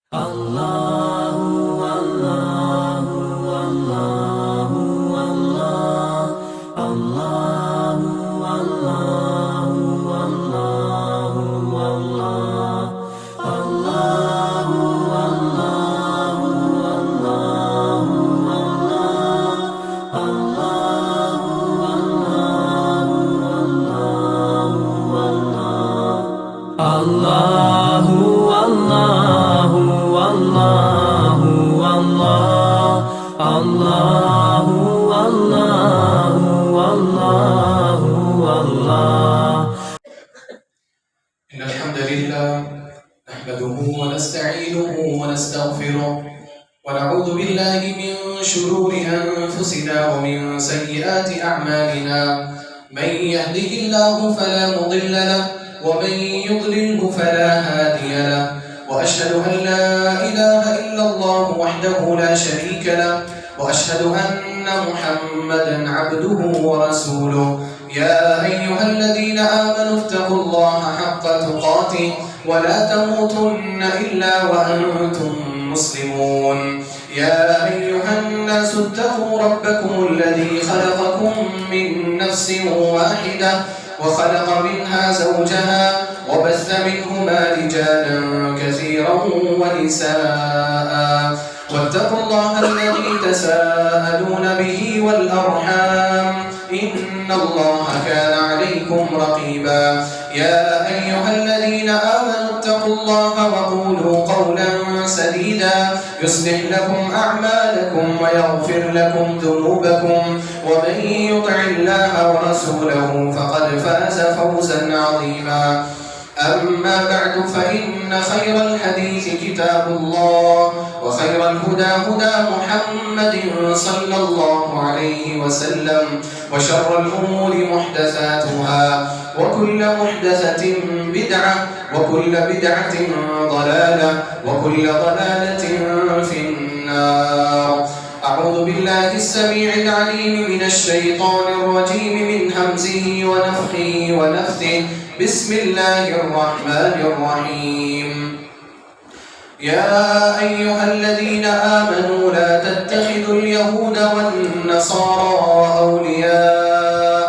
إن الحمد لله نحمده ونستعينه ونستغفره ونعوذ بالله من شرور أنفسنا ومن سيئات أعمالنا. من يهده الله فلا مضل له ومن يضلله فلا هادي له، وأشهد أن لا إله إلا الله وحده لا شريك له، وأشهد أن محمدا عبده ورسوله. يا أيها الذين آمنوا اتقوا الله حق تقاته ولا تموتن إلا وأنتم مسلمون. يا أيها الناس اتقوا ربكم الذي خلقكم من نفس واحدة وخلق منها زوجها وبث منهما رجالا كثيرا ونساء، واتقوا الله الذي تساءلون به والأرحام إن الله كان عليكم رقيبا. يا أيها الذين آمنوا اتقوا الله وقولوا قولا سديدا يصلح لكم أعمالكم ويغفر لكم ذنوبكم، ومن يطع الله ورسوله فقد فاز فوزا عظيما. أما بعد، فإن خير الحديث كتاب الله، وخير الهدى هدى محمد صلى الله عليه وسلم، وشر الأمور محدثاتها، وكل محدثة بدعة، وكل بدعة ضلالة، وكل ضلالة في النار. أعوذ بالله السميع العليم من الشيطان الرجيم من همزه ونفخه ونفثه. بسم الله الرحمن الرحيم. يا أيها الذين آمنوا لا تتخذوا اليهود والنصارى أولياء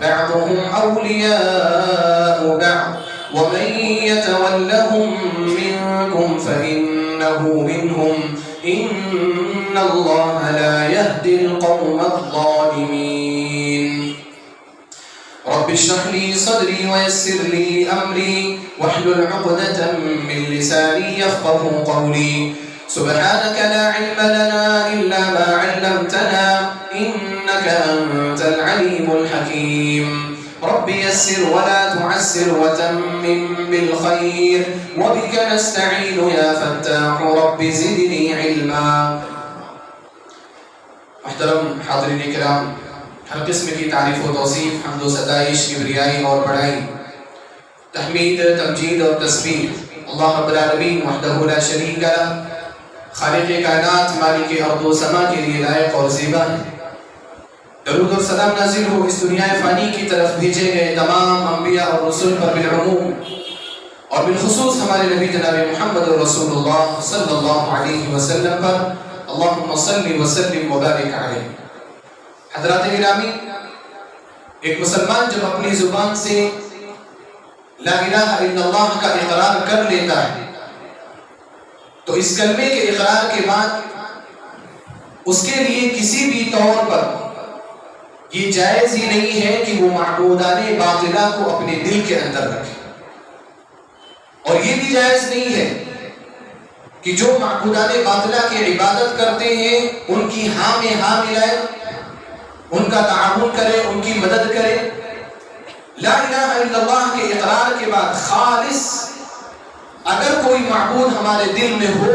بعضهم أولياء بعض ومن يتولهم منكم فإنه منهم إن الله لا يهدي القوم الظالمين. رب اشرح لي صدري ويسر لي أمري واحلل عقدة من لساني يفقه قولي. سبحانك لا علم لنا إلا ما علمتنا إنك أنت العليم الحكيم. رب يسر ولا تعسر وتمم بالخير وبك نستعين يا فتاح رب زدني علما. محترم حاضرین کرام، ہر قسم کی تعریف و توصیف، حمد و ستائش، کبریائی اور بڑائی، تحمید، تمجید اور تسبیح اللہ رب العالمین وحدہ لا شریک لہ، خالق کائنات، مالک ارض و سما کے لیے لائق اور زیبا ہے۔ درود اور سلام نازل ہو اس دنیا فانی کی طرف بھیجے گئے تمام انبیاء اور رسول پر بالعموم، اور بالخصوص ہمارے نبی جناب محمد رسول اللہ صلی اللہ علیہ وسلم پر، اللہم صلی وسلم وبارک علیہ۔ حضرات گرامی، ایک مسلمان جب اپنی زبان سے لا الہ الا اللہ کا اقرار کر لیتا ہے تو اس کلمے کے اقرار کے بعد اس کے لیے کسی بھی طور پر یہ جائز ہی نہیں ہے کہ وہ معبودان باطلہ کو اپنے دل کے اندر رکھے، اور یہ بھی جائز نہیں ہے کہ جو معبودان باطلہ کی عبادت کرتے ہیں ان کی ہاں میں ہاں ملائے، ان کا تعاون کرے، ان کی مدد کرے۔ لا الہ الا اللہ کے اقرار کے بعد خالص اگر کوئی معبود ہمارے دل میں ہو،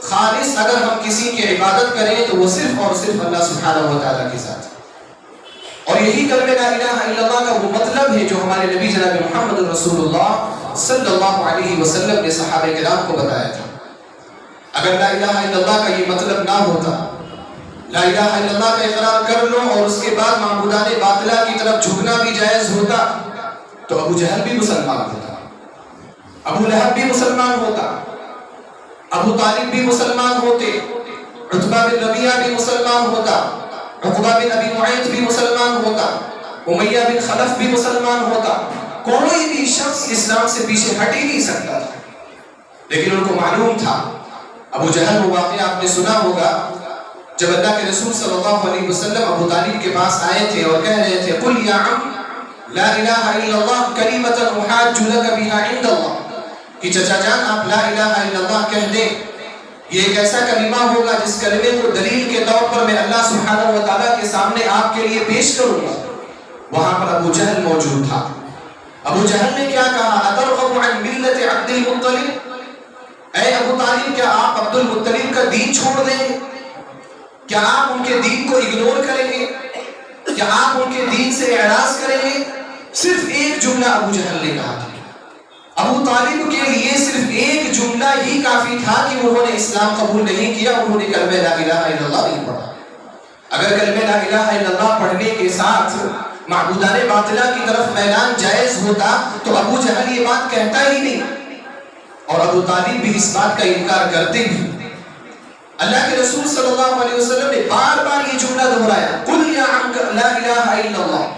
خالص اگر ہم کسی کی عبادت کریں تو وہ صرف اور صرف اللہ سبحانہ و تعالیٰ کے ساتھ، اور یہی کلمہ لا الہ الا اللہ کا وہ مطلب ہے جو ہمارے نبی جناب محمد رسول اللہ صلی اللہ علیہ وسلم نے صحابہ کرام کو بتایا تھا۔ اگر لا الہ الا اللہ کا یہ مطلب نہ ہوتا، لا الہ الا اللہ کا اقرار کر لو اور اس کے بعد معبودان باطلہ کی طرف جھکنا بھی جائز ہوتا، تو ابو جہل بھی مسلمان ہوتا، ابو لہب بھی مسلمان ہوتا، ابو طالب بھی مسلمان ہوتے، عتبہ بن ربیعہ بھی مسلمان ہوتا، عقبہ بن ابی معیط بھی مسلمان ہوتا، امیہ بن خلف بھی مسلمان ہوتا، کوئی بھی شخص اسلام سے پیچھے ہٹ ہی نہیں سکتا تھا۔ لیکن ان کو معلوم تھا، ابو جہل وہ واقعہ آپ نے سنا ہوگا، جب اللہ کے رسول صلی اللہ علیہ وسلم ابو طالب کے پاس آئے تھے اور کہہ رہے تھے قل یا عم لا الہ الا اللہ کلمۃ احاج لک بها عند اللہ، کہ چچا جان آپ لا الہ الا اللہ کہہ دیں، یہ ایک ایسا کلمہ ہوگا جس کلمے کو دلیل کے طور پر میں اللہ سبحانہ و تعالیٰ کے سامنے آپ کے لیے پیش کروں گا۔ وہاں پر ابو جہل موجود تھا۔ ابو جہل نے کیا کہا؟ اترغب عن ملت عبد المطلب، اے ابو طالب کیا آپ عبد المطلب کا دین چھوڑ دیں گے؟ کیا آپ ان کے دین کو اگنور کریں گے؟ کیا آپ ان کے دین سے اعراض کریں گے؟ صرف ایک جملہ ابو جہل نے کہا تھا۔ ابو طالب کے لیے صرف ایک جملہ ہی کافی تھا کہ انہوں نے اسلام قبول نہیں کیا، انہوں نے کلمہ لا الہ الا اللہ نہیں پڑھا۔ اگر کلمہ لا الہ الا اللہ پڑھنے کے ساتھ معبودان باطلہ کی طرف میلان جائز ہوتا تو ابو جہل یہ بات کہتا ہی نہیں، اور ابو طالب بھی اس بات کا انکار کرتے بھی۔ اللہ کے رسول صلی اللہ علیہ وسلم نے بار بار یہ جملہ دہرایا، قل یا عم لا الہ الا اللہ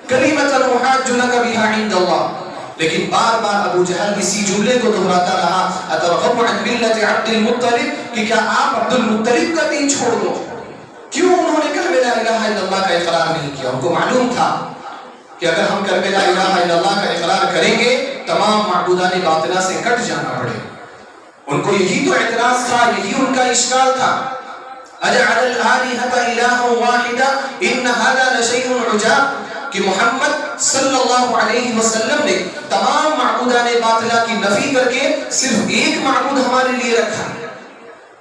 کلمۃ احاج لک بها عند اللہ، لیکن بار بار ابو جہل اسی جملے کو دہراتا رہا، اترغب عن ملت عبد المطلب، کہ کیا آپ عبد المطلب کا دین چھوڑ دو؟ کیوں انہوں نے کلمہ لا الہ الا اللہ کا اقرار نہیں کیا؟ ان کو معلوم تھا کہ اگر ہم کلمہ لا الہ الا اللہ کا اقرار کریں گے تمام معبودان باطلہ سے کٹ جانا پڑے۔ ان کو یہی تو اعتراض تھا، یہی ان کا اشکال تھا، اجعل الآلہۃ الہا واحدا ان ھذا لشیء عجاب، کہ محمد صلی اللہ علیہ وسلم نے تمام معبودان باطلہ کی نفی کر کے صرف ایک معبود ہمارے لیے رکھا۔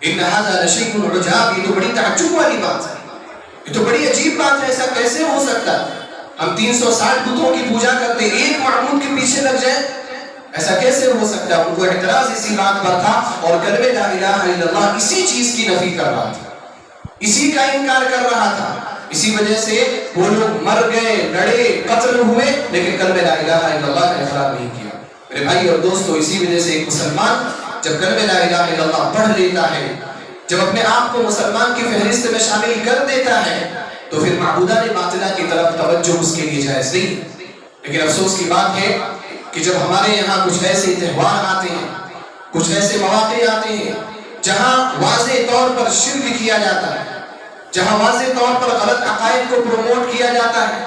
ان ھذا لشیء عجاب، یہ تو بڑی تعجب والی بات ہے، یہ تو بڑی عجیب بات ہے، ایسا کیسے ہو سکتا ہے؟ ہم 360 بتوں کی پوجا کرتے، ایک معبود کے پیچھے لگ جائیں، ایسا کیسے ہو سکتا ہے؟ ان کو اعتراض اسی بات پر تھا، اور کلمہ لا الہ الا اللہ اسی چیز کی نفی کر رہا تھا، اسی کا انکار کر رہا تھا۔ اسی وجہ سے وہ لوگ مر گئے، لڑے، قتل ہوئے، لیکن کلمہ لا الہ الا اللہ کا اقرار نہیں کیا۔ میرے بھائی اور دوستو، اسی وجہ سے ایک مسلمان جب کلمہ لا الہ الا اللہ پڑھ لیتا ہے، جب اپنے آپ کو مسلمان کی فہرست میں شامل کر دیتا ہے، تو پھر معبودان باطلہ کی طرف توجہ اس کے لیے جائز نہیں۔ لیکن افسوس کی بات ہے کہ جب ہمارے یہاں کچھ ایسے تہوار آتے ہیں، کچھ ایسے مواقع آتے ہیں جہاں واضح طور پر شرک کیا جاتا ہے، جہاں واضح طور پر غلط عقائد کو پروموٹ کیا جاتا ہے،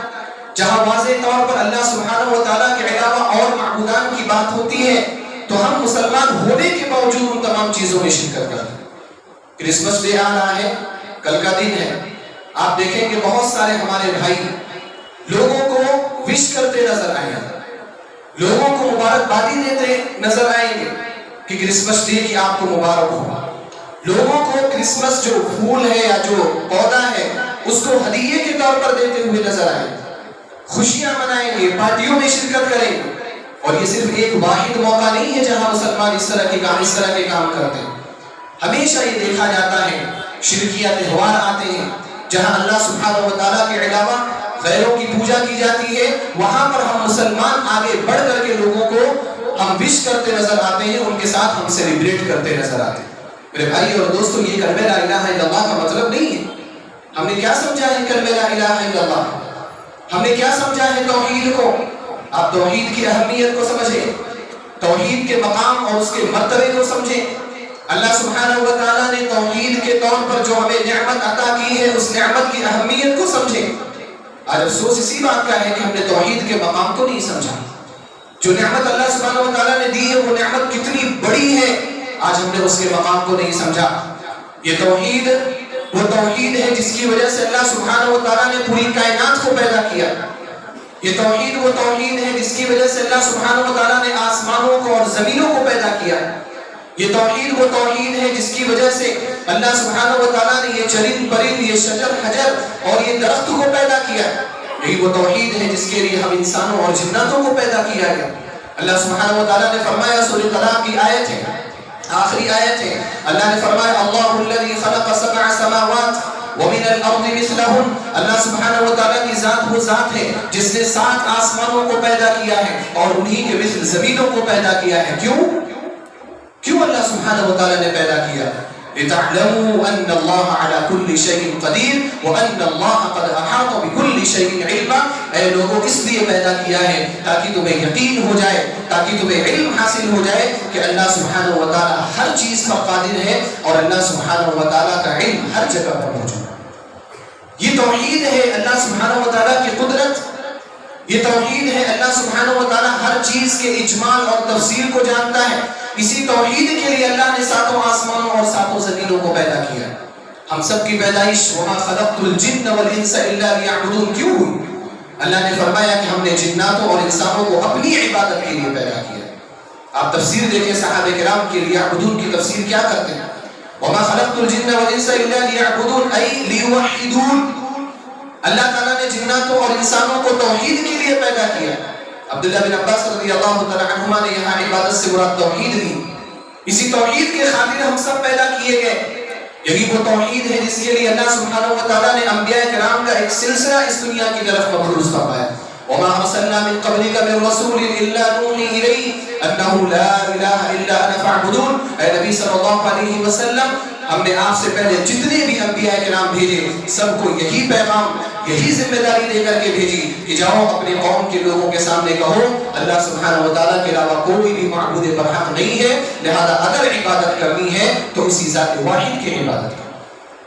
جہاں واضح طور پر اللہ سبحانہ و تعالیٰ کے علاوہ اور معبودان کی بات ہوتی ہے، تو ہم مسلمان ہونے کے باوجود ان تمام چیزوں میں شرکت کرتے ہیں۔ کرسمس ڈے آ رہا ہے، کل کا دن ہے، آپ دیکھیں کہ بہت سارے ہمارے بھائی لوگوں کو وش کرتے نظر آئیں گے، لوگوں کو مبارکبادی دیتے نظر آئیں گے کہ کرسمس ڈے کی آپ کو مبارک ہو۔ لوگوں کو کرسمس جو پھول ہے یا جو پودا ہے اس کو ہدیے کے طور پر دیتے ہوئے نظر آئیں گے، خوشیاں منائیں گے، پارٹیوں میں شرکت کریں گے۔ اور یہ صرف ایک واحد موقع نہیں ہے جہاں مسلمان اس طرح کے کام کرتے ہیں، ہمیشہ یہ دیکھا جاتا ہے شرکیہ تہوار آتے ہیں جہاں اللہ سبحانہ و تعالیٰ کے علاوہ غیروں کی پوجا کی جاتی ہے، وہاں پر ہم مسلمان آگے بڑھ کر کے لوگوں کو ہم وش کرتے نظر آتے ہیں، ان کے ساتھ ہم سیلیبریٹ کرتے نظر آتے ہیں۔ میرے بھائی اور دوستو، یہ کلمہ لا الہ الا اللہ کا مطلب نہیں ہے۔ ہم نے کیا سمجھا ہے کلمہ لا الہ الا اللہ؟ ہم نے کیا سمجھا ہے توحید کو؟ آپ توحید کی اہمیت کو سمجھیں، توحید کے مقام اور اس کے مرتبے کو سمجھیں۔ اللہ سبحانہ و تعالیٰ نے توحید کے طور پر جو ہمیں نعمت عطا کی ہے، اس نعمت کی اہمیت کو سمجھیں۔ آج افسوس اسی بات کا ہے کہ ہم نے توحید کے مقام کو نہیں سمجھا۔ جو نعمت اللہ سبحانہ و تعالیٰ نے دی ہے وہ نعمت کتنی بڑی ہے، آج ہم نے اس کے مقام کو نہیں سمجھا۔ یہ توحید وہ توحید ہے جس کی وجہ سے اللہ سبحانہ و تعالیٰ نے پوری کائنات کو پیدا کیا۔ یہ توحید وہ توحید ہے جس کی وجہ سے اللہ سبحانہ و تعالیٰ نے آسمانوں کو اور زمینوں کو پیدا کیا۔ یہ توحید وہ توحید ہے جس کی وجہ سے اللہ سبحانہ و تعالیٰ نے یہ چرند پرند، یہ شجر حجر اور یہ درخت کو پیدا کیا۔ یہی وہ توحید ہے جس کے لیے ہم انسانوں اور جناتوں کو پیدا کیا گیا۔ اللہ سبحانہ و تعالیٰ نے فرمایا، سورہ طلاق کی آیت ہے، آخری آیت ہے، اللہ نے فرمایا اللہ الذی خلق سبع سماوات ومن الارض مثلہن، اللہ سبحانہ و تعالیٰ کی ذات وہ ذات ہے جس نے 7 آسمانوں کو پیدا کیا ہے اور انہی کے مثل زمینوں کو پیدا کیا ہے۔ کیوں؟ کیوں اللہ سبحانہ و تعالیٰ نے پیدا کیا؟ لِتَعْلَمُوا أَنَّ اللَّهَ عَلَى كُلِّ شَيْءٍ قَدِيرٌ وَأَنَّ اللَّهَ قَدْ أَحَاطَ بِكُلِّ شَيْءٍ عِلْمًا۔ اے لوگوں اس لیے پیدا کیا ہے تاکہ تمہیں یقین ہو جائے، تاکہ تمہیں علم حاصل ہو جائے کہ اللہ سبحانہ و تعالیٰ ہر چیز پر قادر ہے اور اللہ سبحانہ و تعالیٰ کا علم ہر جگہ پر موجود ہے۔ یہ توحید ہے اللہ سبحانہ و تعالیٰ کی قدرت، یہ توحید ہے اللہ سبحانہ و تعالیٰ ہر چیز کے اجمال اور تفصیل کو جانتا ہے۔ اسی توحید کے لیے اللہ نے ساتوں آسمانوں اور ساتوں زمینوں کو پیدا کیا۔ ہم سب کی پیدائش وَمَا خَلَقْتُ الْجِنَّ وَالْإِنسَ إِلَّا لِيَعْبُدُونَ کیوں ہوئی؟ اللہ نے فرمایا کہ ہم نے جناتوں اور انسانوں کو اپنی عبادت کے لیے پیدا کیا۔ آپ تفسیر دیکھیں صحابہ کرام کے لیعبدون کی تفسیر کیا کرتے ہیں؟ وَمَا خَلَقْتُ الْجِنَّ وَالْإِنسَ إِلَّا لِيَعْبُدُونَ أي لِيُوَحِّدُونَ۔ اللہ تعالیٰ نے جناتوں اور انسانوں کو توحید کے لیے پیدا کیا۔ عبداللہ بن عباس رضی اللہ تعالی عنہما نے یہاں عبادت سے مراد توحید لی۔ اسی توحید کے خاطر ہم سب پیدا کیے گئے۔ یہی وہ توحید ہے جس کے لیے اللہ سبحانہ و تعالیٰ نے انبیاء کرام کا ایک سلسلہ اس دنیا کی طرف مبعوث فرمایا۔ وما ارسلنا من قبلك من رسول الا نوحي اليه انه لا اله الا انا فاعبدون۔ اے نبی صلی اللہ علیہ وسلم، ہم نے آپ سے پہلے جتنے بھی انبیاء کرام بھیجے سب کو یہی پیغام، یہی ذمہ داری دے کر کے بھیجی کہ جاؤ اپنے قوم کے لوگوں کے سامنے کہو اللہ سبحانہ و تعالیٰ کے علاوہ کوئی بھی معبود برحق نہیں ہے، لہذا اگر عبادت کرنی ہے تو اسی ذات واحد کی عبادت کرو۔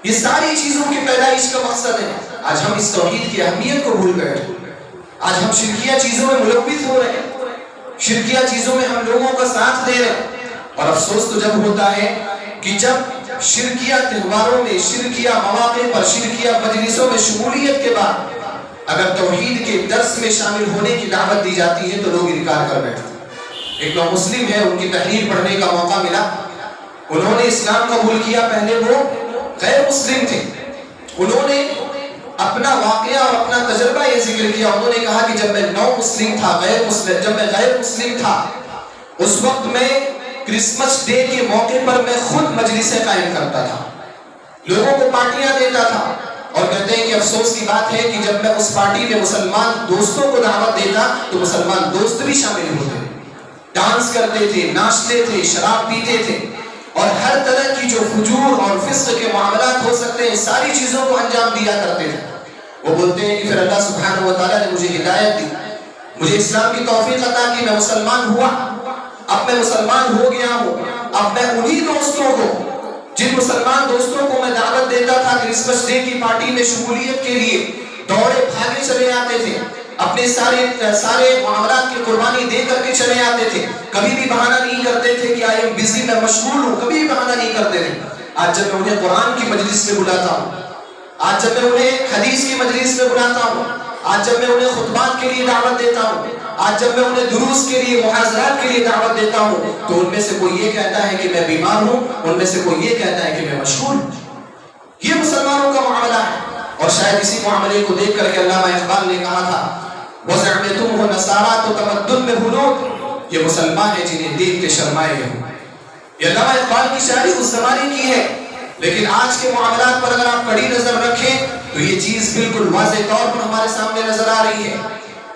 یہ ساری چیزوں کی پیدائش کا مقصد ہے۔ آج ہم اس توحید کی اہمیت کو بھول بیٹھے، آج ہم شرکیہ چیزوں میں ملوث ہو رہے ہیں، شرکیہ چیزوں میں ہم لوگوں کا ساتھ دے رہے ہیں۔ اور افسوس تو جب ہوتا ہے کہ جب شرکیہ تہواروں میں، شرکیہ مواقع پر، شرکیہ مجلسوں میں شمولیت کے بعد اگر توحید کے درس میں شامل ہونے کی دعوت دی جاتی ہے تو لوگ انکار کر بیٹھتے ہیں۔ ایک نو مسلم ہے، ان کی تحریر پڑھنے کا موقع ملا، انہوں نے اسلام قبول کیا، پہلے وہ غیر مسلم تھے۔ انہوں نے اپنا واقعہ اور اپنا تجربہ یہ ذکر کیا، انہوں نے کہا کہ جب میں نو مسلم تھا، جب میں غیر مسلم تھا، اس وقت میں کرسمس ڈے کے موقع پر میں خود مجلسیں قائم کرتا تھا، لوگوں کو پارٹیاں دیتا تھا، اور کہتے ہیں کہ افسوس کی بات ہے کہ جب میں اس پارٹی میں مسلمان دوستوں کو دعوت دیتا تو مسلمان دوست بھی شامل ہوتے، ڈانس کرتے تھے، ناچتے تھے، شراب پیتے تھے، اور ہر طرح کی جو فجور اور فسق کے معاملات ہو سکتے ہیں ساری چیزوں کو انجام دیا کرتے تھے۔ وہ بولتے ہیں کہ پھر اللہ سبحانہ و تعالیٰ نے مجھے ہدایت دی، مجھے اسلام کی توفیق عطا کی، میں مسلمان ہوا، اب میں مسلمان ہو گیا ہوں، اب میں انہی دوستوں کو، جن مسلمان دوستوں کو میں دعوت دیتا تھا کرسمس ڈے کی پارٹی میں شمولیت کے لیے، دوڑے بھاگے چلے آتے تھے، اپنے سارے معاملات کی قربانی دے کر کے چلے آتے تھے، کبھی بھی بہانہ نہیں کرتے تھے کہ آئی ایم بزی، میں مشغول ہوں، کبھی بھی بہانہ نہیں کرتے تھے۔ آج جب میں انہیں قرآن کی مجلس میں بلاتا ہوں، آج جب میں انہیں حدیث کی مجلس میں بلاتا ہوں، آج جب میں انہیں خطبات کے لیے دعوت دیتا ہوں، آج جب میں انہیں دروس کے لیے، محاضرات کے لیے دعوت دیتا ہوں، تو ان میں سے کوئی یہ کہتا ہے کہ میں بیمار ہوں، ان میں سے کوئی یہ کہتا ہے کہ میں مشغول ہوں۔ یہ مسلمانوں کا معاملہ ہے، اور شاید اسی معاملے کو دیکھ کر کے علامہ اقبال نے کہا تھا وَزَعْمِتُمْ وَنَسَارَا تو تمدن میں ہنود، یہ مسلمان ہیں جنہیں دیکھ کے شرمائے ہوں۔ یہ علامہ اقبال کی شاعری اس زمانے کی ہے، لیکن آج کے معاملات پر اگر آپ کڑی نظر رکھیں تو یہ چیز بالکل واضح طور پر ہمارے سامنے نظر آ رہی ہے۔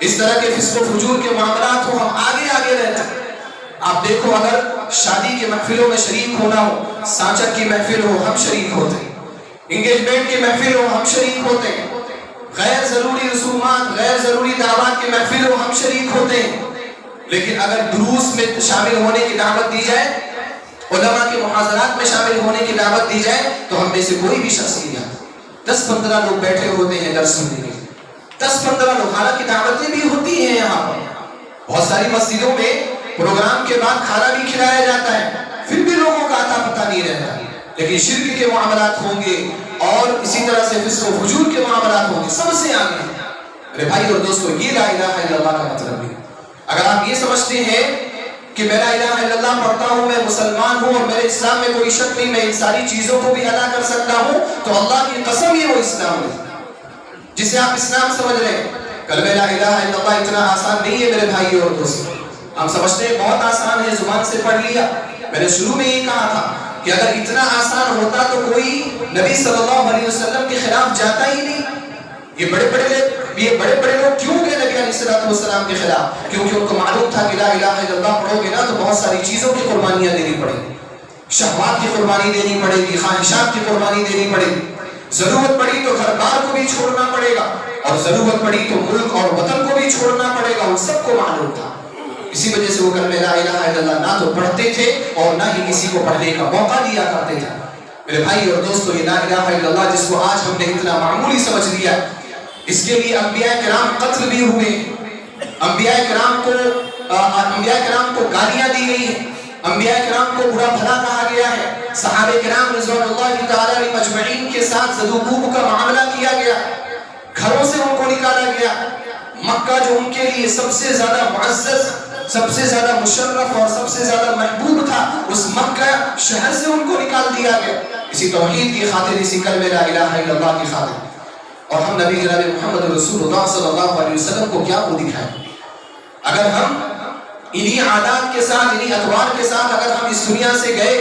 اس طرح کے فسق و فجور کے معاملات ہو، ہم آگے رہتے ہیں۔ آپ دیکھو، اگر شادی کے محفلوں میں شریک ہونا ہو، سانچت کی محفل ہو، ہم شریک ہوتے ہیں، انگیجمنٹ کی محفل ہو، ہم شریک ہوتے ہیں، غیر ضروری رسومات، غیر ضروری دعوات کی محفل ہو، ہم شریک ہوتے ہیں۔ لیکن اگر دروس میں شامل ہونے کی دعوت دی جائے، علماء کے محاضرات میں شامل ہونے کی دعوت دی جائے، تو ہم میں سے کوئی بھی شخص نہیں آتا۔ 10-15 لوگ بیٹھے ہوتے ہیں درس سننے کے لیے، 10-15 لوگ، حالانکہ دعوتیں بھی ہوتی ہیں یہاں پر، بہت ساری مسجدوں میں پروگرام کے بعد کھانا بھی کھلایا جاتا ہے، پھر بھی لوگوں کا اتا پتہ نہیں رہتا۔ لیکن شرک کے معاملات ہوں گے اور اسی طرح سے فسق و فجور کے معاملات ہوں گے، سب سے آگے ہیں۔ میرے بھائی اور دوستو، یہ لا الہ الا اللہ کا مطلب ہے۔ اگر آپ یہ سمجھتے ہیں کہ میں لا الہ الا اللہ پڑھتا ہوں، میں مسلمان ہوں اور میرے اسلام میں کوئی شک نہیں، میں ان ساری چیزوں کو بھی ادا کر سکتا ہوں، تو اللہ کی قسم یہ وہ اسلام ہے جسے آپ اسلام سمجھ رہے ہیں۔ کلمہ لا الہ الا اللہ اتنا آسان نہیں ہے میرے بھائی اور دوستو، ہم سمجھتے ہیں بہت آسان ہے، زبان سے پڑھ لیا۔ میں نے شروع میں یہ کہا تھا کہ اگر اتنا آسان ہوتا تو کوئی نبی صلی اللہ علیہ وسلم کے خلاف جاتا ہی نہیں۔ یہ بڑے بڑے یہ بڑے بڑے لوگ کیوں گئے نبی علیہ السلام کے خلاف؟ کیونکہ ان کو معلوم تھا کہ لا الہ الا اللہ پڑھو گے نا تو بہت ساری چیزوں کی قربانیاں دینی پڑیں گی، شہوات کی قربانی دینی پڑے گی، خواہشات کی قربانی دینی پڑے گی، ضرورت پڑی تو گھر بار کو بھی چھوڑنا پڑے گا، اور ضرورت پڑی تو ملک اور وطن کو بھی چھوڑنا پڑے گا، ان سب کو معلوم تھا۔ اسی وجہ سے وہ کلمہ لا الہ الا اللہ نہ تو پڑھتے تھے اور نہ ہی کسی کو پڑھنے کا موقع دیا کرتے تھے۔ میرے بھائی اور دوستو، یہ لا الہ الا اللہ جس کو آج ہم نے اتنا معمولی سمجھ لیا، اس کے لیے انبیاء کرام قتل بھی ہوئے، انبیاء کرام کو گالیاں دی گئی ہیں، انبیاء کرام کو برا بھلا کہا گیا ہے، صحابہ کرام رضوان اللہ تعالی علیہم اجمعین کے ساتھ زدوکوب کا معاملہ کیا گیا، گھروں سے ان کو نکالا گیا، مکہ جو ان کے لیے سب سے زیادہ معزز، سب سے زیادہ مشرف اور سب سے زیادہ محبوب تھا، اس مکہ شہر سے ان کو نکال دیا گیا، اسی توحید کی خاطر، اسی کلمہ لا الہ الا اللہ کی خاطر۔ اور ہم نبی جناب محمد رسول اللہ صلی اللہ علیہ وسلم کو کیا وہ دکھائیں؟ اگر ہم انہی عادات کے ساتھ، انہی اطوار کے ساتھ اگر ہم اس دنیا سے گئے،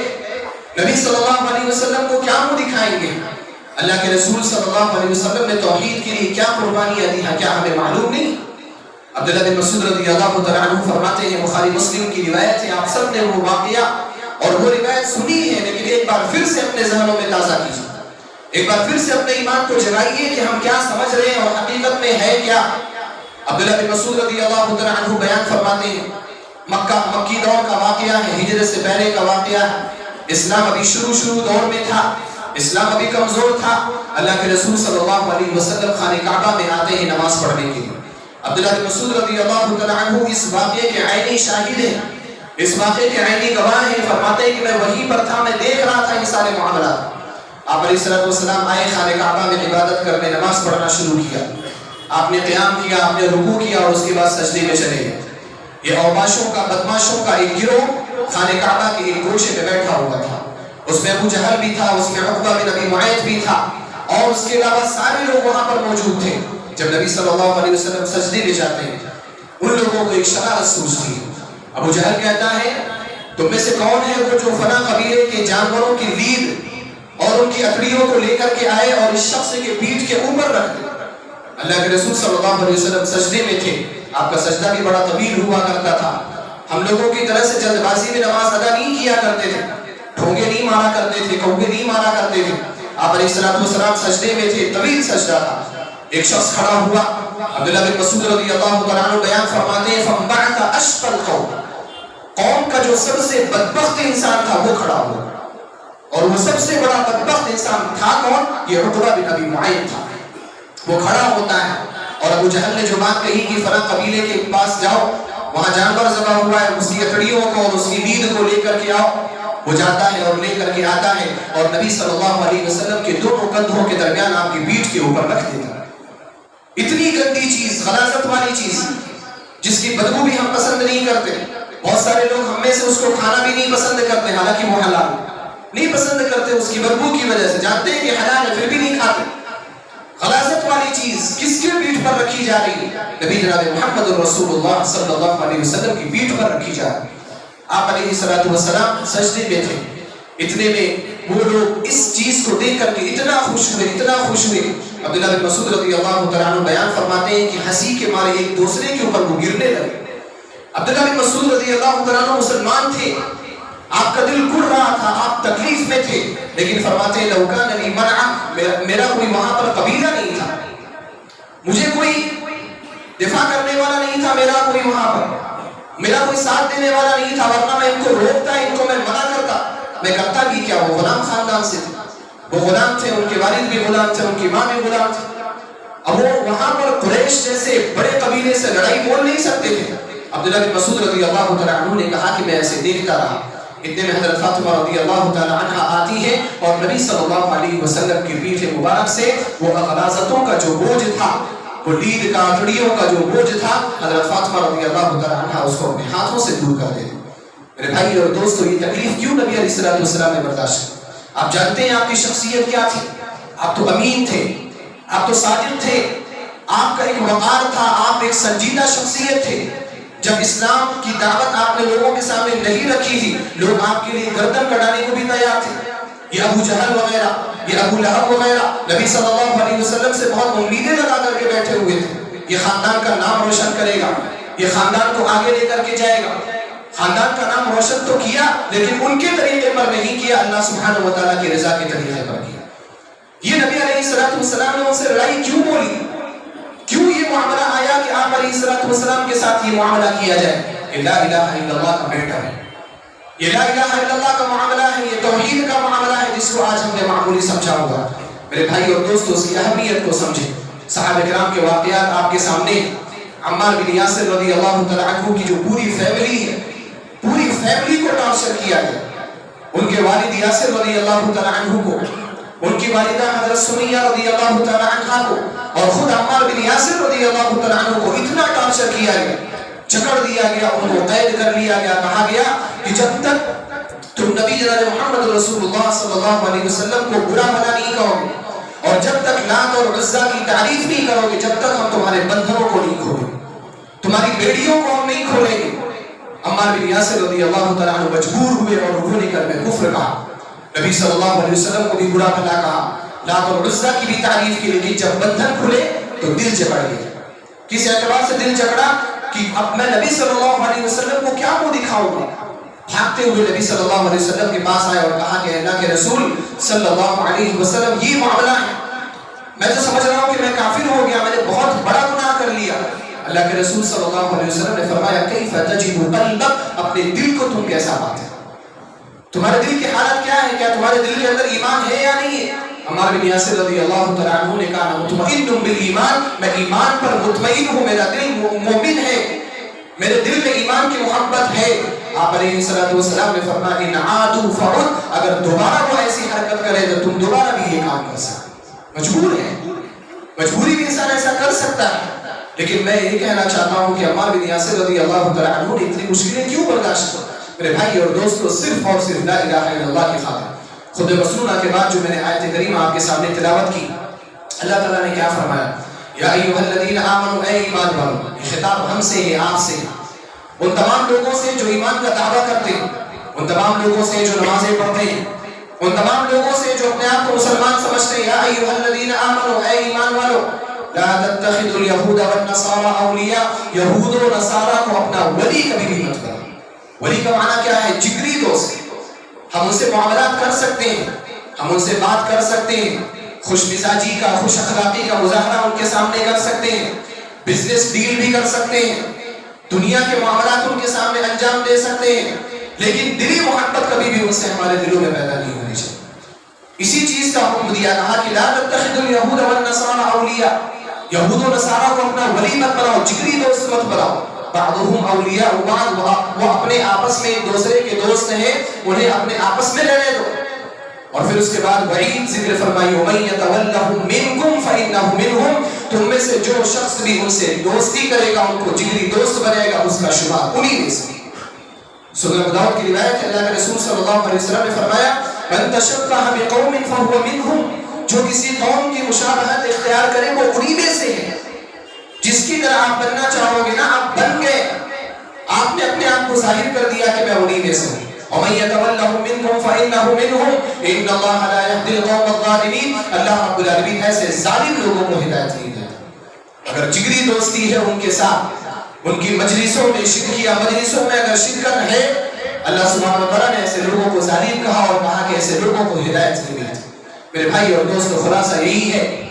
نبی صلی اللہ علیہ وسلم کو کیا وہ دکھائیں گے؟ اللہ کے رسول صلی اللہ علیہ وسلم نے توحید کے لیے کیا قربانیاں دی ہیں، کیا ہمیں معلوم نہیں؟ عبداللہ بن مسعود رضی اللہ تعالیٰ عنہ فرماتے ہیں، بخاری مسلم کی روایت ہے، آپ سب نے وہ واقعہ اور وہ روایت سنی ہے، لیکن ایک بار پھر سے اپنے ذہنوں میں تازہ کیجیے، ایک بار پھر سے اپنے ایمان کو جگائیے کہ ہم کیا سمجھ رہے ہیں اور حقیقت میں ہے کیا۔ عبداللہ بن مسعود رضی اللہ تعالیٰ عنہ بیان فرماتے ہیں، مکی دور کا واقعہ ہے، ہجرت سے پہلے کا واقعہ ہے، اسلام ابھی شروع دور میں تھا، اسلام ابھی کمزور تھا، اللہ کے رسول صلی اللہ علیہ وسلم خانہ کعبہ میں آتے ہیں نماز پڑھنے کے لیے۔ عبداللہ بن مسعود رضی اللہ تعالیٰ عنہ اس واقعے کے عینی شاہد ہیں، اس واقعے کے عینی گواہ ہیں، فرماتے ہیں کہ میں وہیں پر تھا، میں دیکھ رہا تھا یہ سارے معاملات۔ آپ علیہ السلام آئے خانہ کعبہ میں عبادت کرنے، نماز پڑھنا شروع کیا، آپ نے قیام کیا، آپ نے رکوع کیا اور اس کے بعد سجدے میں چلے گئے۔ یہ اوباشوں کا، بدماشوں کا ایک گروہ خانہ کعبہ کے ایک گوشے میں بیٹھا ہوا تھا، اس میں ابو جہل بھی تھا، اس میں عقبہ بن ابی معیط بھی تھا، اور اس کے علاوہ سارے لوگ وہاں پر موجود تھے۔ جب نبی صلی اللہ علیہ وسلم سجدے میں جاتے ہیں، ان لوگوں کو ایک شرارت سوچتی ہے۔ ابو جہل کہتا ہے، تم میں سے کون ہے وہ جو فلاں قبیلے کے جانوروں کی لید اور ان کی اکڑیوں کو لے کر کے آئے اور اس شخص کے پیٹھ کے اوپر رکھ دے؟ اللہ کے رسول صلی اللہ علیہ وسلم سجدے میں تھے، آپ کا سجدہ بھی بڑا طویل ہوا کرتا تھا، ہم لوگوں کی طرح سے جلد بازی میں نماز ادا نہیں کیا کرتے تھے، ٹھونگے نہیں مارا کرتے تھے، کوے نہیں مارا کرتے تھے، آپ علیہ السلام سجدے میں تھے، طویل سجدہ تھا۔ ایک شخص کھڑا ہوا، عبداللہ بن مسعود رضی اللہ تعالیٰ عنہ بیان فرماتے ہیں، فَانْبَعَثَ أَشْقَى الْقَوْمِ، قوم کا جو سب سے بدبخت انسان تھا وہ کھڑا ہوا، اور وہ سب سے بڑا بدبخت انسان تھا کون؟ یہ عقبہ بن ابی معیط تھا۔ وہ کھڑا ہوتا ہے اور ابو جہل نے جو بات کہی کہ فلاں قبیلے کے پاس جاؤ، وہاں جانور ذبح ہوا ہے، اس کی اکڑیوں کو اور اس کی لید کو لے کر کے آؤ، وہ جاتا ہے اور لے کر کے آتا ہے اور نبی صلی اللہ علیہ وسلم کے دونوں کندھوں کے درمیان آپ کی پیٹھ کے اوپر رکھ دیتا ہے۔ اتنی گندی چیز، غلاظت والی چیز، جس کی بدبو بھی ہم پسند نہیں کرتے، بہت سارے لوگ ہم میں سے اس کو کھانا بھی نہیں پسند کرتے، حالانکہ وہ حلال نہیں پسند کرتے، اس کی بدبو کی وجہ سے، جانتے ہیں کہ حلال ہے پھر بھی نہیں کھاتے۔ غلاظت والی چیز کس کے پیٹھ پر رکھی جا رہی ہے؟ نبی جناب محمد رسول اللہ صلی اللہ علیہ وسلم کی پیٹھ پر رکھی جا رہی ہے۔ آپ علیہ السلام سجدے میں تھے، اتنے میں وہ لوگ اس چیز کو دیکھ کر کے اتنا خوش ہوئے، عبداللہ بن مسعود رضی اللہ تعالیٰ عنہ بیان فرماتے ہیں کہ ہنسی کے مارے ایک دوسرے کے اوپر وہ گرنے لگے۔ عبداللہ بن مسعود رضی اللہ تعالیٰ عنہ مسلمان تھے، آپ کا دل گڑ رہا تھا، آپ تکلیف میں تھے، لیکن فرماتے ہیں لو کان لی منع، میرا کوئی وہاں پر قبیلہ نہیں تھا، مجھے کوئی دفاع کرنے والا نہیں تھا، میرا کوئی وہاں پر میرا کوئی ساتھ دینے والا نہیں تھا، ورنہ میں ان کو روکتا، ان کو میں منع کرتا، میں کرتا بھی کیا؟ وہ غلام خاندان سے تھے، وہ غلام تھے، ان کے والد بھی غلام تھے، ان کی ماں بھی غلام تھی، اب وہ وہاں پر قریش جیسے بڑے قبیلے سے لڑائی بول نہیں سکتے تھے۔ عبداللہ بن مسعود رضی اللہ تعالیٰ عنہ نے کہا کہ میں ایسے دیکھتا رہا، اتنے میں حضرت فاطمہ رضی اللہ تعالیٰ عنہ آتی ہے اور نبی صلی اللہ علیہ وسلم کی پیٹھ مبارک سے وہ غلاظتوں کا جو بوجھ تھا، وہ لید کا، اکڑیوں کا جو بوجھ تھا، حضرت فاطمہ رضی اللہ تعالیٰ عنہ اس کو اپنے ہاتھوں سے دور کر دیتے۔ میرے بھائی اور دوستو، یہ تکلیف کیوں نبی علیہ السلام نے برداشت کی؟ آپ جانتے ہیں آپ کی شخصیت کیا تھی؟ آپ تو امین تھے، آپ تو صادق تھے، آپ کا ایک وقار تھا، آپ ایک سنجیدہ شخصیت تھے۔ جب اسلام کی دعوت آپ نے لوگوں کے سامنے نہیں رکھی تھی، لوگ آپ کے لیے گردن کٹانے کو بھی تیار تھے۔ یہ ابو جہل وغیرہ، یہ ابو لہب وغیرہ نبی صلی اللہ علیہ وسلم سے بہت امیدیں لگا کر کے بیٹھے ہوئے تھے، یہ خاندان کا نام روشن کرے گا، یہ خاندان کو آگے لے کر کے جائے گا۔ خاندان کا نام روشن تو کیا لیکن ان کے طریقے پر نہیں کیا، اللہ سبحانہ و تعالیٰ کی رضا کے طریقے پر کیا۔ یہ نبی علیہ السلام نے ان سے لڑائی کیوں بولی؟ کیوں یہ معاملہ آیا کہ آپ علیہ السلام کے ساتھ یہ معاملہ کیا جائے؟ لا الہ الا اللہ کا میٹر ہے، یہ لا الہ الا اللہ کا معاملہ ہے، یہ توحید کا معاملہ ہے جس کو آج ہم نے معمولی سمجھا ہوا۔ میرے بھائی اور دوستو، اس کی اہمیت کو سمجھیں۔ صحابہ کرام کے واقعات آپ کے سامنے، عمار بن یاسر رضی اللہ تعالیٰ عنہ کی جو پوری فیملی ہے، پوری فیملی کو ٹارچر کیا گیا۔ ان کے والد یاسر رضی اللہ تعالیٰ عنہ کو، ان کی والدہ حضرت سمیہ رضی اللہ تعالیٰ عنہ کو، اور خود عمار بن یاسر رضی اللہ تعالیٰ عنہ کو اتنا ٹارچر کیا گیا، جکڑ دیا گیا، ان کو قید کر لیا گیا۔ کہا گیا کہ جب تک تم نبی جناب محمد رسول اللہ صلی اللہ علیہ وسلم کو برا بھلا نہیں کہو گے، اور جب تک لات اور عزا کی تعریف نہیں کرو گے، جب تک ہم تمہارے بندھنوں کو نہیں کھولیں گے، تمہاری بیڑیوں کو ہم نہیں کھولیں گے۔ عمار بن یاسر رضی اللہ تعالیٰ عنہ مجبور ہوئے اور انہوں نے کلمہ کفر کہا، نبی صلی اللہ علیہ وسلم کو بھی برا بھلا کہا، لات اور عزا کی بھی تعریف کی، لیکن جب بندھن کھلے تو دل جکڑ گیا۔ کس اعتبار سے دل جکڑا؟ کہ اب میں نبی صلی اللہ علیہ وسلم کو کیا منہ دکھاؤں گا؟ بھاگتے ہوئے نبی صلی اللہ علیہ وسلم کے پاس آئے اور کہا کہ اللہ کے رسول صلی اللہ علیہ وسلم، یہ معاملہ ہے، میں تو سمجھ رہا ہوں کہ میں کافر ہو گیا، میں نے بہت بڑا گناہ کر لیا۔ اللہ کے رسول صلی اللہ علیہ وسلم نے فرمایا کیف تجد قلبک، اپنے دل کو تم کیسا پاتے ہو؟ تمہارے دل کی حالت کیا ہے؟ کیا تمہارے دل کے اندر ایمان ہے یا نہیں ہے؟ عمار بن یاسر رضی اللہ تعالیٰ عنہ نے کہا مطمئن بالایمان، میں ایمان پر مطمئن ہوں، میرا دل مومن ہے، میرے دل میں ایمان کی محبت ہے۔ آپ علیہ السلام نے فرمایا ان عادوا فعد، اگر دوبارہ وہ ایسی حرکت کرے تو تم دوبارہ بھی یہ کام کر سکتے۔ مجبور ہے، مجبوری بھی انسان ایسا کر سکتا ہے، لیکن میں یہ کہنا چاہتا ہوں کہ عمار بن یاسر رضی اللہ تعالیٰ عنہ نے اتنی مشکلیں کیوں برداشت کی؟ میرے بھائی اور دوستو، صرف اور صرف لا الہ الا اللہ کی خاطر۔ خود مسنونہ کے بعد جو میں نے آیت کریمہ آپ کے سامنے تلاوت کی، اللہ تعالیٰ نے کیا فرمایا؟ یا ایھا الذین آمنوا، اے ایمان والو، یہ خطاب ہم سے ہے، آپ سے، ان تمام لوگوں سے جو ایمان کا دعویٰ کرتے ہیں، ان تمام لوگوں سے جو نمازیں پڑھتے ہیں، ان تمام لوگوں سے جو اپنے آپ کو مسلمان سمجھتے ہیں۔ یا ایھا الذین آمنوا، اے ایمان والو، لا تتخذوا اليهود والنصارى اولیاء، یہود و نصارہ کو اپنا ولی کبھی بھی مت کرو۔ ولی کا معنی کیا ہے؟ جگری دوست۔ ہم ان سے معاملات کر سکتے ہیں، ہم ان سے بات کر سکتے ہیں، خوش مزاجی کا، خوش اخلاقی کا مظاہرہ ان کے سامنے کر سکتے ہیں، بزنس ڈیل بھی کر سکتے ہیں، دنیا کے معاملات ان کے سامنے انجام دے سکتے ہیں، لیکن دلی محبت کبھی بھی ان سے ہمارے دلوں میں پیدا نہیں ہونی چاہیے۔ اسی چیز کا حکم دیا، کہا کہ لا تتخذوا اليهود والنصارى اولیاء، یہود و نصارہ کو اپنا ولی مت بناؤ، جگری دوست مت بناؤ۔ بعضهم اولیاء بعض، وہ اپنے آپس میں ایک دوسرے کے دوست ہیں، انہیں اپنے آپس میں رہنے دو۔ اور پھر اس کے بعد وعید ذکر فرمائی وَمَن يَتَوَلَّهُم مِّنكُمْ فَإِنَّهُ مِنْهُمْ، تم میں سے جو شخص بھی ان سے دوستی کرے گا، ان کو جگری دوست بنے گا، اس کا شمار انہی میں سے۔ سنن ابو داؤد کی روایت ہے، اللہ کے رسول صلی اللہ علیہ وسلم نے فرمایا من تشبہ بقوم فهو منهم، جو کسی قوم کی مشابہت اختیار کرے وہ انہی میں سے ہے۔ جس کی طرح آپ بننا چاہو گے نا، آپ بن گئے، آپ نے اپنے آپ کو ظاہر کر دیا کہ میں انہی میں سے ہوں۔ وَمَن يَتَوَلَّهُم مِّنكُمْ فَإِنَّهُ مِنْهُمْ إِنَّ اللَّهَ لَا يَهْدِي الْقَوْمَ الظَّالِمِينَ، اللہ رب العالمین ایسے ظالم لوگوں کو ہدایت نہیں دیتا۔ اگر جگری دوستی ہے ان کے ساتھ، ان کی مجلسوں میں، شرکیہ مجلسوں میں اگر شرکت ہے، اللہ سبحانہ وتعالیٰ نے ایسے لوگوں کو ظالم کہا اور کہا کہ ایسے لوگوں کو ہدایت نہیں ملتی۔ میرے بھائی اور دوستو، خلاصہ یہی ہے،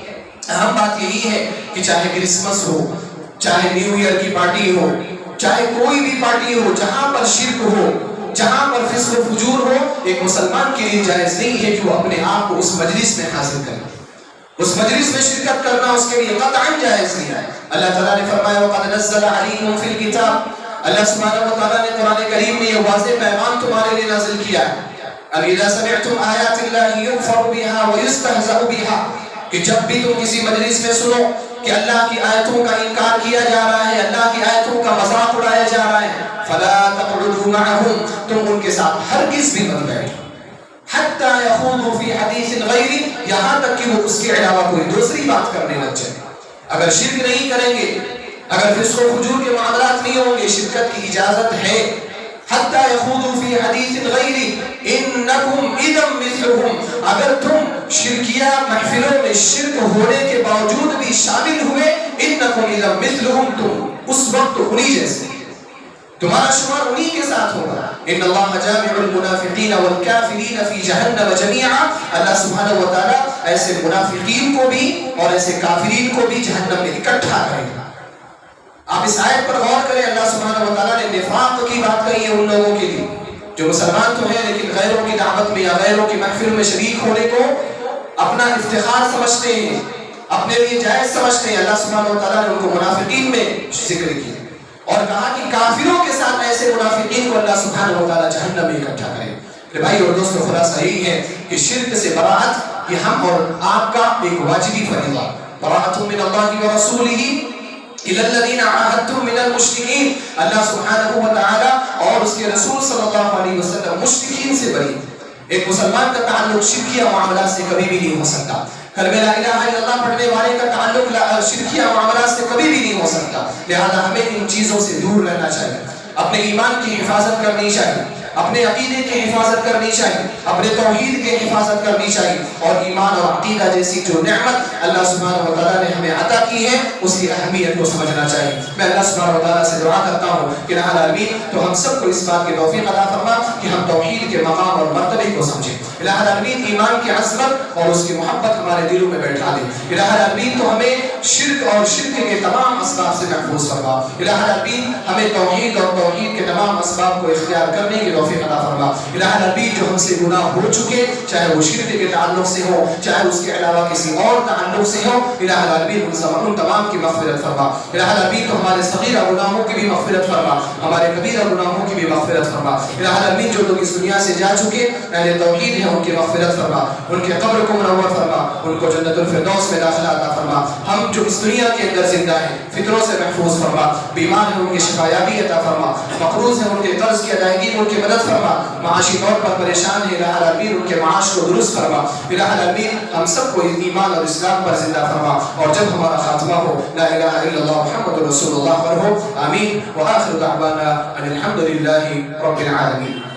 اہم بات یہی ہے کہ چاہے کرسمس ہو، چاہے نیو ایئر کی پارٹی ہو، چاہے کوئی بھی پارٹی ہو، جہاں پر شرک ہو، جہاں پر فسق و فجور ہو، ایک مسلمان کے لیے جائز نہیں ہے کہ وہ اپنے آپ کو اس مجلس میں حاضر کرے، اس مجلس میں شرکت کرنا اس کے لیے قطعاً جائز نہیں ہے۔ اللہ تعالیٰ نے فرمایا وَقَدْ نَزَّلَ عَلَيْكُمْ فِي الْكِتَابِ، اللہ سبحانہ وتعالیٰ نے قرآن کریم میں یہ واضح پیغام تمہارے لیے نازل کیا ہے، اب اذا سمعتم آیات اللہ یکفر بها ویستہزأ بها، کہ جب بھی تم کسی مجلس میں سنو کہ اللہ کی آیتوں کا انکار کیا جا رہا ہے، اللہ کی آیتوں کا مذاق اڑایا جا رہا ہے، فلا تقعدوا معهم، تم ان کے ساتھ ہرگز بھی مت بیٹھو، حتی یخوضوا فی حدیث غیری، یہاں تک کہ وہ اس کے علاوہ کوئی دوسری بات کرنے لگ جائے۔ اگر شرک نہیں کریں گے، اگر فسق و فجور کے معاملات نہیں ہوں گے، شرکت کی اجازت ہے۔ حتی یخوضوا فی حدیث غیری انکم اذا مثلهم، اگر تم شرکیہ محفلوں میں شرک ہونے کے باوجود بھی شامل ہوئے انکم اذا مثلہم، تم اس وقت انہی جیسے، تمہارا شمار انہی کے ساتھ ہوگا. ان اللہ جامع المنافقین والکافرین فی جہنم جمیعا، اللہ سبحانہ و تعالیٰ ایسے منافقین کو بھی اور ایسے کافرین کو بھی جہنم میں اکٹھا کرے گا. آپ اس آیت پر غور کریں، اللہ سبحانہ و تعالیٰ نے نفاق کی بات کہی ہے ان لوگوں کے لیے جو مسلمان تو ہیں لیکن غیروں کی دعوت میں یا غیروں کی محفل میں شریک ہونے کو اپنا افتخار سمجھتے ہیں، اپنے لیے جائز سمجھتے ہیں. اللہ سبحانہ و تعالیٰ نے ان کو منافقین میں ذکر کیا اور کہا کہ کافروں کے ساتھ ایسے منافقین کو اللہ سبحانہ و تعالیٰ جہنم میں اکٹھا کرے. میرے بھائی اور دوستو، خلاصہ یہی ہے کہ شرک سے براءت یہ ہم اور آپ کا ایک واجبی فریضہ. براءۃ من اللہ ورسولہ الی الذین عاہدتم من المشرکین، اللہ سبحانہ و تعالیٰ اور اس کے رسول صلی اللہ علیہ وسلم مشرکین سے بری. ایک مسلمان کا تعلق شرکیہ معاملات سے کبھی بھی نہیں ہو سکتا. کلمہ لا الہ الا اللہ پڑھنے والے کا تعلق شرکیہ معاملات سے کبھی بھی نہیں ہو سکتا. لہذا ہمیں ان چیزوں سے دور رہنا چاہیے، اپنے ایمان کی حفاظت کرنی چاہیے، اپنے عقیدے کی حفاظت کرنی چاہیے، اپنے توحید کی حفاظت کرنی چاہیے، اور ایمان اور عقیدہ جیسی جو نعمت اللہ سبحانہ و تعالیٰ نے ہمیں عطا کی ہے اس کی اہمیت کو سمجھنا چاہیے. میں اللہ سبحانہ و تعالیٰ سے دعا کرتا ہوں کہ رب العالمین تو ہم سب کو اس بات کی توفیق عطا فرما کہ ہم توحید کے مقام اور مرتبے کو سمجھیں. الہ العالمین ایمان کی عظمت اور اس کی محبت ہمارے دلوں میں بیٹھا دے. الہ العالمین تو ہمیں شرک اور شرک کے تمام اسباب سے محفوظ فرما. الہ العالمین ہمیں توحید اور توحید کے تمام اسباب کو اختیار کرنے کی توفیق عطا فرما. الہ العالمین جو ہم سے گناہ ہو چکے، چاہے وہ شرک کے تعلق سے ہو چاہے اس کے علاوہ کسی اور تعلق سے ہو، الہ العالمین ان تمام کی مغفرت فرما. الہ العالمین تو ہمارے صغیرہ گناہوں کی بھی مغفرت فرما، ہمارے کبیرہ گناہوں کی بھی مغفرت فرما. الہ العالمین جو لوگ اس دنیا سے جا چکے اہل توحید ہیں ان کی مغفرت فرما، ان کے قبر کو منور فرما، ان کو جنت الفردوس میں داخلہ عطا فرما. ہم جو اس دنیا کے اندر زندہ ہیں فطروں سے محفوظ فرما، بیمار ہیں ان کی شفایابی عطا فرما، مقروض ہیں ان کے قرض کی ادائیگی ان کی مدد فرما، معاشی طور پر پریشان ہیں الہ العالمین ان کے معاش کو درست فرما. الہ العالمین ہم سب کو ایمان اور اسلام پر زندہ فرما، اور جب ہمارا خاتمہ ہو لا الہ الا اللہ محمد رسول اللہ پر ہو. آمین. وآخر دعوانا ان الحمد للہ رب العالمین.